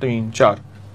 3, 4,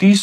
30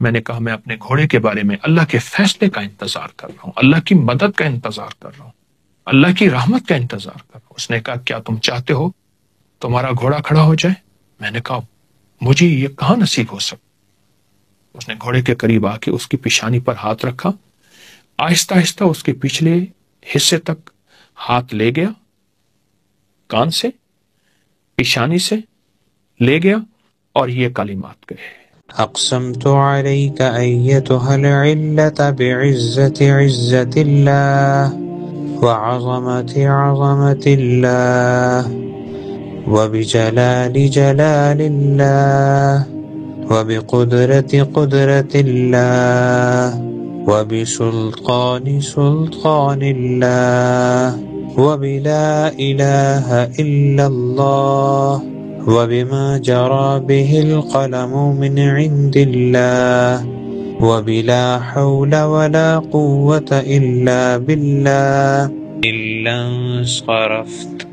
میں نے کہا میں اپنے گھوڑے کے بارے میں اللہ کے فیصلے کا انتظار کر رہا ہوں، اللہ کی مدد کا انتظار کر رہا ہوں، اللہ کی رحمت کا انتظار کر رہا ہوں۔ اس نے کہا کیا تم چاہتے ہو تمہارا گھوڑا کھڑا ہو جائے؟ میں نے کہا مجھے یہ کہاں نصیب ہو سکتا۔ اس نے گھوڑے کے قریب آ کے اس کی پیشانی پر ہاتھ رکھا، آہستہ آہستہ اس کے پچھلے حصے تک ہاتھ لے گیا، کان سے پیشانی سے لے گیا اور یہ کلمات کہے: أقسمت عليك أيتها العلة بعزة عزة الله وعظمة عظمة الله وبجلال جلال الله وبقدرة قدرة الله وبسلطان سلطان الله وبلا إله إلا الله وبما جرى به القلم من عند الله وبلا حول ولا قوة إلا بالله إلا انصرفت۔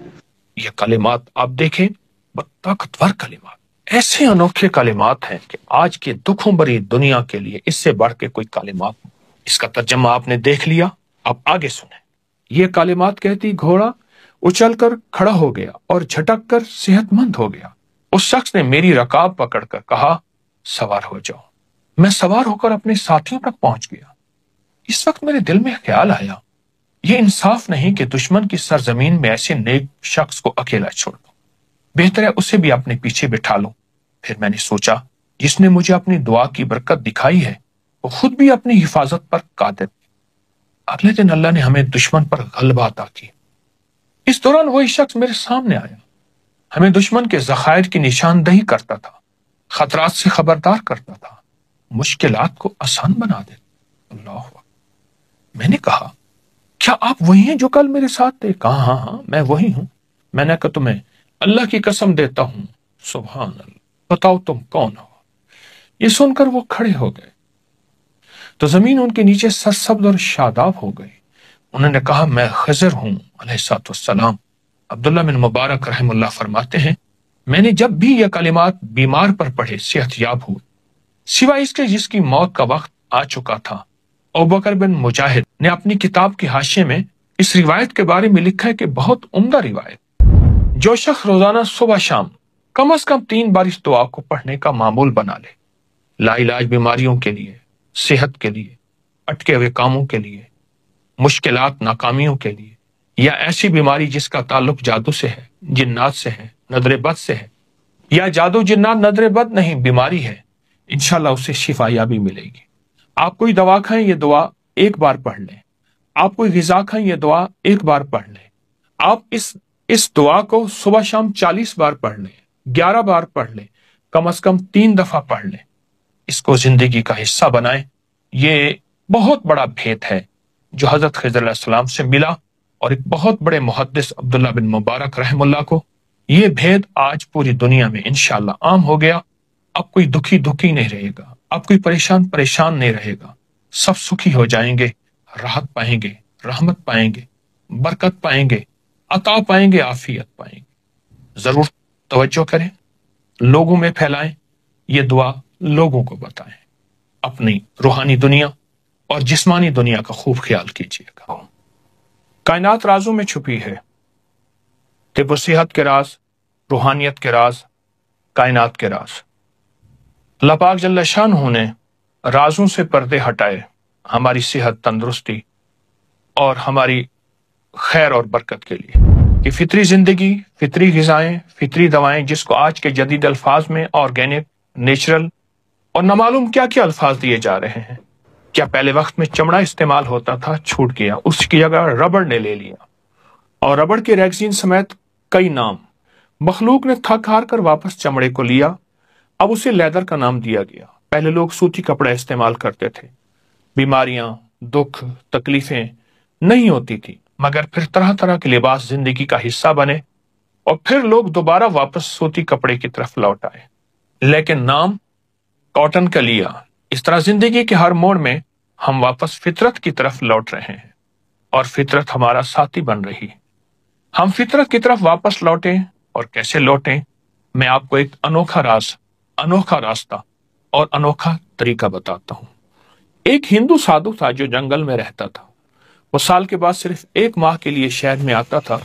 یہ کلمات آپ دیکھیں، طاقتور کلمات، ایسے انوکھے کلمات ہیں کہ آج کے دکھوں بری دنیا کے لیے اس سے بڑھ کے کوئی کلمات نہیں۔ اس کا ترجمہ آپ نے دیکھ لیا، آپ آگے سنیں۔ یہ کلمات کہتی گھوڑا اچھل کر کھڑا ہو گیا اور جھٹک کر صحت مند ہو گیا۔ اس شخص نے میری رکاب پکڑ کر کہا سوار ہو جاؤ۔ میں سوار ہو کر اپنے ساتھیوں تک پہنچ گیا۔ اس وقت میرے دل میں خیال آیا یہ انصاف نہیں کہ دشمن کی سرزمین میں ایسے نیک شخص کو اکیلا چھوڑ دوں، بہتر ہے اسے بھی اپنے پیچھے بٹھا لوں۔ پھر میں نے سوچا جس نے مجھے اپنی دعا کی برکت دکھائی ہے وہ خود بھی اپنی حفاظت پر قادر ہے۔ اگلے دن اللہ نے ہمیں دشمن پر غلبہ عطا کی۔ اس دوران وہی شخص میرے سامنے آیا، ہمیں دشمن کے ذخائر کی نشاندہی کرتا تھا، خطرات سے خبردار کرتا تھا، مشکلات کو آسان بنا دیتا۔ اللہ اکبر۔ میں نے کہا کیا آپ وہی ہیں جو کل میرے ساتھ تھے؟ کہا ہاں میں وہی ہوں۔ میں نے کہا تمہیں اللہ کی قسم دیتا ہوں، سبحان اللہ، بتاؤ تم کون ہو؟ یہ سن کر وہ کھڑے ہو گئے تو زمین ان کے نیچے سرسبز اور شاداب ہو گئی۔ انہوں نے کہا میں خضر ہوں علیہ السلام۔ عبداللہ بن مبارک رحم اللہ فرماتے ہیں میں نے جب بھی یہ کلمات بیمار پر پڑھے صحت یاب ہوئے، سوائے اس کے جس کی موت کا وقت آ چکا تھا۔ ابوبکر بن مجاہد نے اپنی کتاب کے حاشیے میں اس روایت کے بارے میں لکھا ہے کہ بہت عمدہ روایت۔ جو شخص روزانہ صبح شام کم از کم 3 بار اس دعا کو پڑھنے کا معمول بنا لے، لا علاج بیماریوں کے لیے، صحت کے لیے، اٹکے ہوئے کاموں کے لیے، مشکلات ناکامیوں کے لیے، یا ایسی بیماری جس کا تعلق جادو سے ہے، جنات سے ہے، نظر بد سے ہے، یا جادو جنات نظر بد نہیں بیماری ہے، انشاءاللہ اسے شفا یابی ملے گی۔ آپ کوئی دوا کھائیں یہ دعا 1 بار پڑھ لیں، آپ کوئی غذا کھائیں یہ دعا 1 بار پڑھ لیں، آپ اس دعا کو صبح شام 40 بار پڑھ لیں، 11 بار پڑھ لیں، کم از کم 3 دفعہ پڑھ لیں، اس کو زندگی کا حصہ بنائیں۔ یہ بہت بڑا بھید ہے جو حضرت خضر علیہ السلام سے ملا، اور ایک بہت بڑے محدث عبداللہ بن مبارک رحم اللہ کو یہ بھید آج پوری دنیا میں انشاءاللہ عام ہو گیا۔ اب کوئی دکھی نہیں رہے گا، اب کوئی پریشان نہیں رہے گا، سب سکھی ہو جائیں گے، راحت پائیں گے، رحمت پائیں گے، برکت پائیں گے، عطا پائیں گے، عافیت پائیں گے۔ ضرور توجہ کریں، لوگوں میں پھیلائیں، یہ دعا لوگوں کو بتائیں، اپنی روحانی دنیا اور جسمانی دنیا کا خوب خیال کیجیے گا۔ کائنات رازوں میں چھپی ہے، طب و صحت کے راز، روحانیت کے راز، کائنات کے راز۔ اللہ پاک جل شانہ نے رازوں سے پردے ہٹائے ہماری صحت، تندرستی اور ہماری خیر اور برکت کے لیے، کہ فطری زندگی، فطری غذائیں، فطری دوائیں، جس کو آج کے جدید الفاظ میں آرگینک، نیچرل اور نہ معلوم کیا کیا الفاظ دیے جا رہے ہیں۔ کیا پہلے وقت میں چمڑا استعمال ہوتا تھا؟ چھوٹ گیا، اس کی جگہ ربڑ نے لے لیا، اور ربڑ کے ریگزین سمیت کئی نام مخلوق نے تھک ہار کر واپس چمڑے کو لیا، اب اسے لیدر کا نام دیا گیا۔ پہلے لوگ سوتی کپڑے استعمال کرتے تھے، بیماریاں، دکھ، تکلیفیں نہیں ہوتی تھی، مگر پھر طرح طرح کے لباس زندگی کا حصہ بنے، اور پھر لوگ دوبارہ واپس سوتی کپڑے کی طرف لوٹ آئے، لیکن نام کاٹن کا لیا۔ اس طرح زندگی کے ہر موڑ میں ہم واپس فطرت کی طرف لوٹ رہے ہیں، اور فطرت ہمارا ساتھی بن رہی ہے۔ ہم فطرت کی طرف واپس لوٹیں، اور کیسے لوٹیں؟ میں آپ کو ایک انوکھا راستہ اور انوکھا طریقہ بتاتا ہوں۔ ایک ہندو سادھو تھا جو جنگل میں رہتا تھا۔ وہ سال کے بعد صرف 1 ماہ کے لیے شہر میں آتا تھا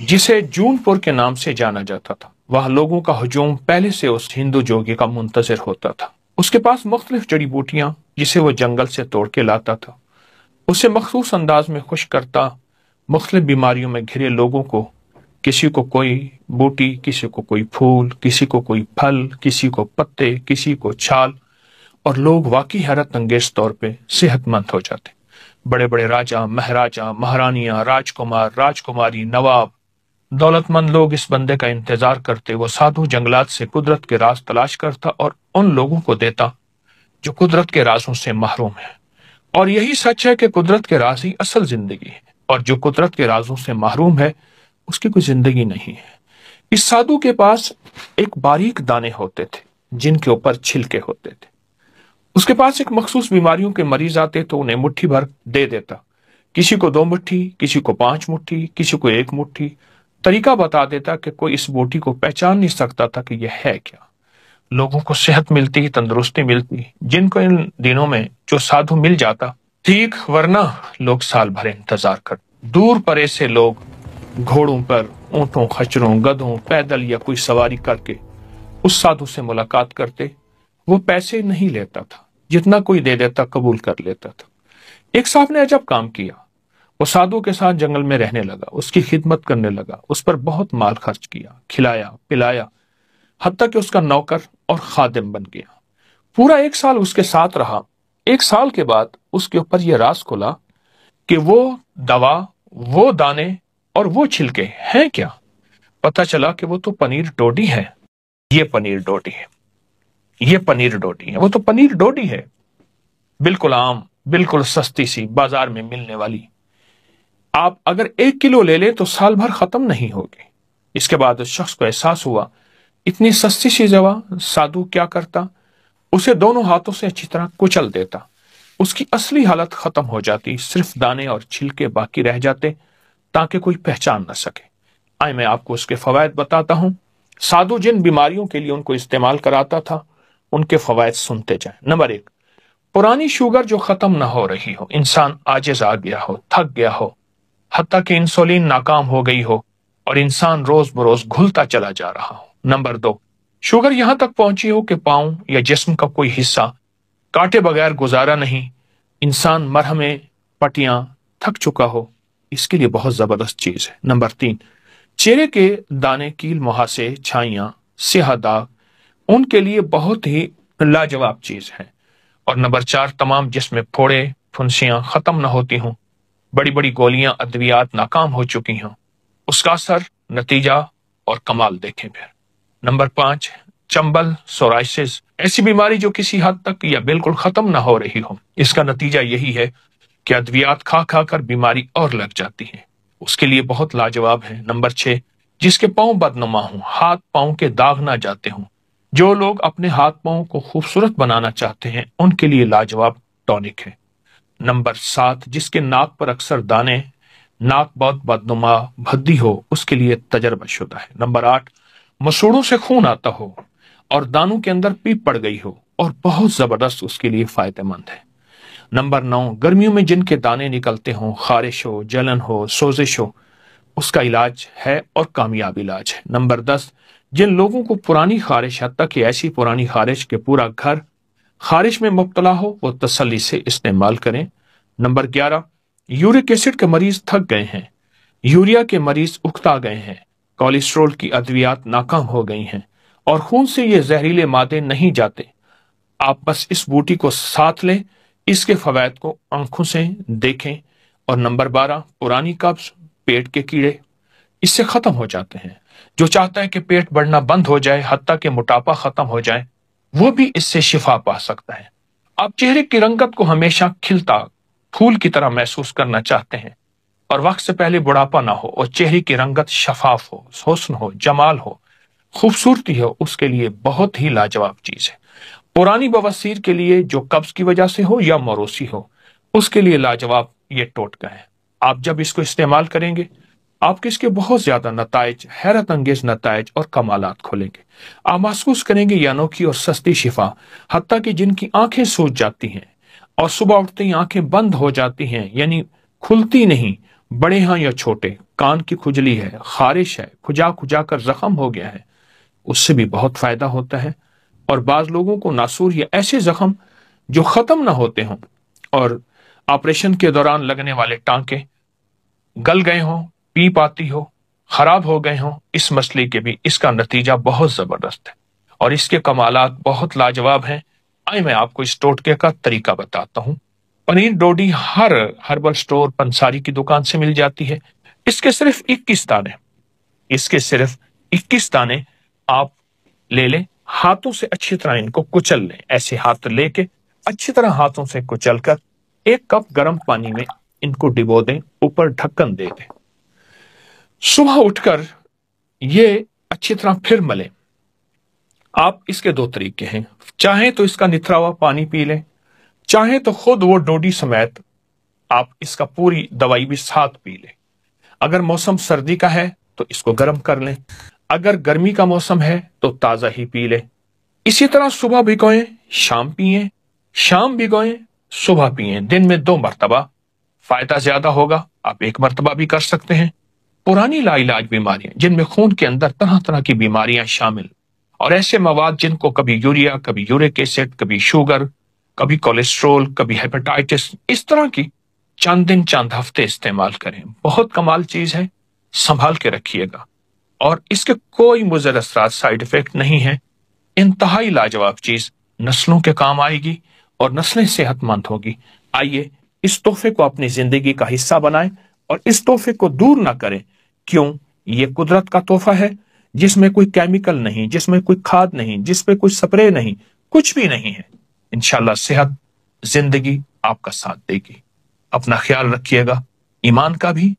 جسے جون پور کے نام سے جانا جاتا تھا۔ وہاں لوگوں کا ہجوم پہلے سے اس ہندو جوگی کا منتظر ہوتا تھا۔ اس کے پاس مختلف جڑی بوٹیاں جسے وہ جنگل سے توڑ کے لاتا تھا، اسے مخصوص انداز میں خشک کرتا، مختلف بیماریوں میں گھرے لوگوں کو، کسی کو کوئی بوٹی، کسی کو کوئی پھول، کسی کو کوئی پھل، کسی کو پتے، کسی کو چھال، اور لوگ واقعی حیرت انگیز طور پہ صحت مند ہو جاتے۔ بڑے بڑے راجا، مہاراجا، مہارانیاں، راجکمار، راجکماری، نواب، دولت مند لوگ اس بندے کا انتظار کرتے۔ وہ سادھو جنگلات سے قدرت کے راز تلاش کرتا اور ان لوگوں کو دیتا جو قدرت کے رازوں سے محروم ہیں۔ اور یہی سچ ہے کہ قدرت کے راز ہی اصل زندگی ہے، اور جو قدرت کے رازوں سے محروم ہے اس کی کوئی زندگی نہیں ہے۔ اس سادھو کے پاس ایک باریک دانے ہوتے تھے جن کے اوپر چھلکے ہوتے تھے۔ اس کے پاس ایک مخصوص بیماریوں کے مریض آتے تو انہیں مٹھی بھر دے دیتا، کسی کو 2 مٹھی، کسی کو 5 مٹھی، کسی کو 1 مٹھی۔ طریقہ بتا دیتا کہ کوئی اس بوٹی کو پہچان نہیں سکتا تھا کہ یہ ہے کیا۔ لوگوں کو صحت ملتی، تندرستی ملتی، جن کو ان دنوں میں جو سادھو مل جاتا ٹھیک، ورنہ لوگ سال بھر انتظار کرتے۔ دور پرے سے لوگ گھوڑوں پر، اونٹوں، خچروں، گدھوں، پیدل یا کوئی سواری کر کے اس سادھو سے ملاقات کرتے۔ وہ پیسے نہیں لیتا تھا، جتنا کوئی دے دیتا قبول کر لیتا تھا۔ ایک صاحب نے عجب کام کیا، وہ سادھو کے ساتھ جنگل میں رہنے لگا، اس کی خدمت کرنے لگا، اس پر بہت مال خرچ کیا، کھلایا پلایا، حتیٰ کہ اس کا نوکر اور خادم بن گیا۔ پورا 1 سال اس کے ساتھ رہا۔ 1 سال کے بعد اس کے اوپر یہ راز کھلا کہ وہ دوا، وہ دانے اور وہ چھلکے ہیں کیا۔ پتہ چلا کہ وہ تو پنیر ڈوڈی ہے۔ یہ پنیر ڈوڈی ہے، یہ پنیر ڈوڈی ہے، وہ تو پنیر ڈوڈی ہے، بالکل عام، بالکل سستی سی، بازار میں ملنے والی۔ آپ اگر 1 کلو لے لیں تو سال بھر ختم نہیں ہوگی۔ اس کے بعد اس شخص کو احساس ہوا اتنی سستی سی دوا سادھو کیا کرتا، اسے دونوں ہاتھوں سے اچھی طرح کچل دیتا، اس کی اصلی حالت ختم ہو جاتی، صرف دانے اور چھلکے باقی رہ جاتے تاکہ کوئی پہچان نہ سکے۔ آئے میں آپ کو اس کے فوائد بتاتا ہوں۔ سادھو جن بیماریوں کے لیے ان کو استعمال کراتا تھا ان کے فوائد سنتے جائیں۔ نمبر 1، پرانی شوگر جو ختم نہ ہو رہی ہو، انسان عاجز آ گیا ہو، تھک گیا ہو، حتیٰ کہ انسولین ناکام ہو گئی ہو اور انسان روز بروز گھلتا چلا جا رہا ہو۔ نمبر 2، شوگر یہاں تک پہنچی ہو کہ پاؤں یا جسم کا کوئی حصہ کاٹے بغیر گزارا نہیں، انسان مرہمیں، پٹیاں تھک چکا ہو، اس کے لیے بہت زبردست چیز ہے۔ نمبر 3، چہرے کے دانے، کیل، مہاسے، چھائیاں، سیاہ داغ، ان کے لیے بہت ہی لاجواب چیز ہے۔ اور نمبر 4، تمام جسم میں پھوڑے، پھنسیاں ختم نہ ہوتی ہوں، بڑی بڑی گولیاں، ادویات ناکام ہو چکی ہوں، اس کا اثر، نتیجہ اور کمال دیکھیں پھر۔ نمبر 5، چمبل، سورائسس، ایسی بیماری جو کسی حد تک یا بالکل ختم نہ ہو رہی ہو، اس کا نتیجہ یہی ہے کہ ادویات کھا کھا کر بیماری اور لگ جاتی ہے، اس کے لیے بہت لاجواب ہے۔ نمبر 6، جس کے پاؤں بدنما ہوں، ہاتھ پاؤں کے داغ نہ جاتے ہوں، جو لوگ اپنے ہاتھ پاؤں کو خوبصورت بنانا چاہتے ہیں ان کے لیے لاجواب ٹونک ہے۔ نمبر 7، جس کے ناک پر اکثر دانے، ناک بہت بدنما، بھدی ہو، اس کے لیے تجربہ شدہ ہے۔ نمبر 8، مسوڑوں سے خون آتا ہو اور دانوں کے اندر پیپ پڑ گئی ہو اور بہت زبردست، اس کے لیے فائدہ مند ہے۔ نمبر 9، گرمیوں میں جن کے دانے نکلتے ہوں، خارش ہو، جلن ہو، سوزش ہو، اس کا علاج ہے اور کامیاب علاج ہے۔ نمبر 10، جن لوگوں کو پرانی خارش، حتیٰ کہ ایسی پرانی خارش کہ پورا گھر خارش میں مبتلا ہو، وہ تسلی سے استعمال کریں۔ نمبر 11، یورک ایسڈ کے مریض تھک گئے ہیں، یوریا کے مریض اکتا گئے ہیں، کولیسٹرول کی ادویات ناکام ہو گئی ہیں اور خون سے یہ زہریلے مادے نہیں جاتے، آپ بس اس بوٹی کو ساتھ لیں، اس کے فوائد کو آنکھوں سے دیکھیں۔ اور نمبر 12، پرانی قبض، پیٹ کے کیڑے، اس سے ختم ہو جاتے ہیں۔ جو چاہتا ہے کہ پیٹ بڑھنا بند ہو جائے، حتیٰ کہ موٹاپا ختم ہو جائے، وہ بھی اس سے شفا پا سکتا ہے۔ آپ چہرے کی رنگت کو ہمیشہ کھلتا پھول کی طرح محسوس کرنا چاہتے ہیں اور وقت سے پہلے بڑھاپا نہ ہو اور چہرے کی رنگت شفاف ہو، حسن ہو، جمال ہو، خوبصورتی ہو، اس کے لیے بہت ہی لاجواب چیز ہے۔ پرانی بواسیر کے لیے جو قبض کی وجہ سے ہو یا موروثی ہو، اس کے لیے لاجواب یہ ٹوٹکا ہے۔ آپ جب اس کو استعمال کریں گے آپ اس کے بہت زیادہ نتائج، حیرت انگیز نتائج اور کمالات کھولیں گے۔ آپ محسوس کریں گے یہ انوکھی اور سستی شفا، حتیٰ کہ جن کی آنکھیں سوج جاتی ہیں اور صبح اٹھتے ہی آنکھیں بند ہو جاتی ہیں، یعنی کھلتی نہیں، بڑے ہاں یا چھوٹے، کان کی کھجلی ہے، خارش ہے، کھجا کھجا کر زخم ہو گیا ہے، اس سے بھی بہت فائدہ ہوتا ہے۔ اور بعض لوگوں کو ناسور یا ایسے زخم جو ختم نہ ہوتے ہوں اور آپریشن کے دوران لگنے والے ٹانکے گل گئے ہوں، پیپ آتی ہو، خراب ہو گئے ہوں، اس مسئلے کے بھی اس کا نتیجہ بہت زبردست ہے اور اس کے کمالات بہت لاجواب ہیں۔ آئے میں آپ کو اس ٹوٹکے کا طریقہ بتاتا ہوں۔ پنیر ڈوڈی ہر ہربل سٹور پنساری کی دکان سے مل جاتی ہے۔ اس کے صرف 21 دانے، اس کے صرف 21 دانے آپ لے لیں، ہاتھوں سے اچھی طرح ان کو کچل لیں، ایسے ہاتھ لے کے اچھی طرح ہاتھوں سے کچل کر 1 کپ گرم پانی میں ان کو ڈبو دیں، اوپر ڈھکن دے دیں۔ صبح اٹھ کر یہ اچھی طرح پھر ملیں۔ آپ اس کے 2 طریقے ہیں، چاہیں تو اس کا نتھرا ہوا پانی پی لیں، چاہیں تو خود وہ ڈوڈی سمیت آپ اس کا پوری دوائی بھی ساتھ پی لیں۔ اگر موسم سردی کا ہے تو اس کو گرم کر لیں، اگر گرمی کا موسم ہے تو تازہ ہی پی لیں۔ اسی طرح صبح بھگوئیں، شام پئیں، شام بھگوئیں، صبح پئیں، دن میں 2 مرتبہ۔ فائدہ زیادہ ہوگا، آپ 1 مرتبہ بھی کر سکتے ہیں۔ پرانی لا علاج بیماریاں جن میں خون کے اندر طرح طرح کی بیماریاں شامل اور ایسے مواد جن کو کبھی یوریا، کبھی یورک ایسڈ، کبھی شوگر، کبھی کولیسٹرول، کبھی ہیپاٹائٹس، اس طرح کی چند دن چند ہفتے استعمال کریں۔ بہت کمال چیز ہے، سنبھال کے رکھیے گا اور اس کے کوئی مضر اثرات، سائیڈ افیکٹ نہیں ہے۔ انتہائی لاجواب چیز، نسلوں کے کام آئے گی اور نسلیں صحت مند ہوگی۔ آئیے اس تحفے کو اپنی زندگی کا حصہ بنائیں اور اس تحفے کو دور نہ کریں۔ کیوں؟ یہ قدرت کا تحفہ ہے جس میں کوئی کیمیکل نہیں، جس میں کوئی کھاد نہیں، جس پہ کوئی سپرے نہیں، کچھ بھی نہیں ہے۔ انشاءاللہ صحت زندگی آپ کا ساتھ دے گی۔ اپنا خیال رکھیے گا، ایمان کا بھی